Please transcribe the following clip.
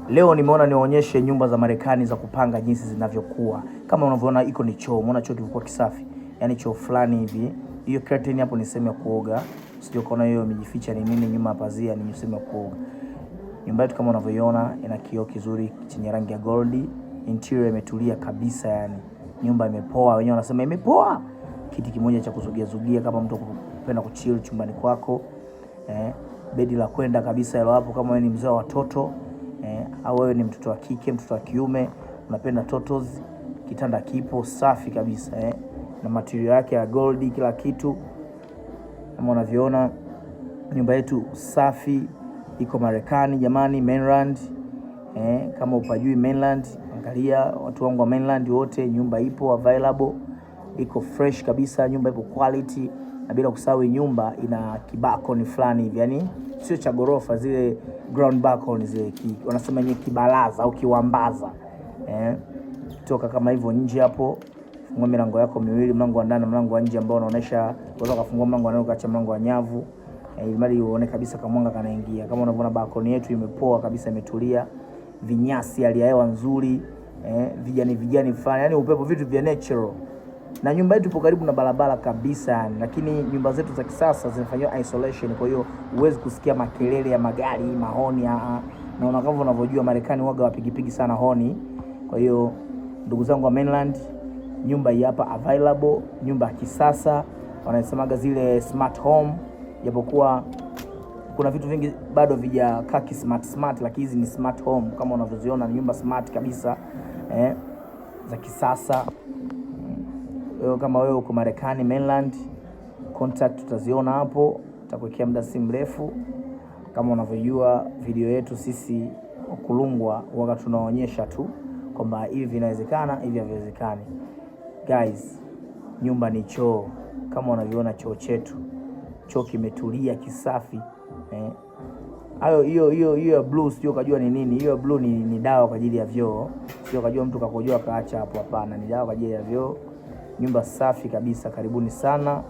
Leo nimeona niwaonyeshe nyumba za Marekani za kupanga jinsi zinavyokuwa. Kama unavyoona iko ni choo, umeona choo kilikuwa kisafi. Yaani choo fulani hivi. Hiyo curtain hapo ni sehemu ya kuoga. Sio kuona hiyo imejificha ni nini nyuma ya pazia, ni sehemu ya kuoga. Nyumba yetu kama unavyoiona ina kioo kizuri chenye rangi ya gold. Interior imetulia kabisa yani. Nyumba imepoa, wenyewe wanasema imepoa. Kiti kimoja cha kuzugia kama mtu kupenda kuchill chumbani kwako. Bedi la kwenda kabisa hilo hapo kama wewe ni mzee wa watoto. Au wewe ni mtoto wa kike, mtoto wa kiume, unapenda totos, kitanda kipo safi kabisa na material yake ya gold kila kitu. Kama unavyoona nyumba yetu safi, iko Marekani jamani, mainland. Kama upajui mainland, angalia watu wangu wa mainland wote, nyumba ipo available, iko fresh kabisa, nyumba ipo quality, na bila kusahau nyumba ina kibakoni fulani hivi, yani sio cha gorofa, zile ground balcony zile wanasema ni kibalaza au kiwambaza. Toka kama hivyo nje hapo, fungua milango yako miwili, mlango wa ndani na mlango wa nje ambao unaonesha unaweza kufungua mlango wa ndani ukaacha mlango wa nyavu, ili mali uone kabisa kama mwanga kanaingia. Kama unavyoona balcony yetu imepoa kabisa, imetulia, vinyasi, hali ya hewa nzuri, vijani fulani, yani upepo, vitu vya natural. Na nyumba yetu ipo karibu na barabara kabisa, lakini nyumba zetu za kisasa zinafanywa isolation, kwa hiyo huwezi kusikia makelele ya magari, mahoni na kama unavyojua Marekani waga wapigipigi sana honi. Kwa hiyo ndugu zangu wa mainland, nyumba hii hapa available, nyumba ya kisasa, wanasemaga zile smart home, japokuwa kuna vitu vingi bado vijakaa smart, lakini hizi ni smart home kama unavyoziona, ni nyumba smart kabisa za kisasa. Kama wewe uko Marekani mainland, contact tutaziona hapo, tutakuwekea muda si mrefu. Kama unavyojua video yetu sisi Kulungwa waga tunaonyesha tu kwamba hivi vinawezekana, hivi haviwezekani. Guys, nyumba ni choo. Kama unavyoona choo chetu, choo kimetulia kisafi. Hiyo blue sio kujua ni nini. Hiyo blue ni dawa kwa ajili ya vyoo. Sio kujua mtu kakojoa kaacha hapo, hapana, ni dawa kwa ajili ya vyoo. Nyumba safi kabisa, karibuni sana.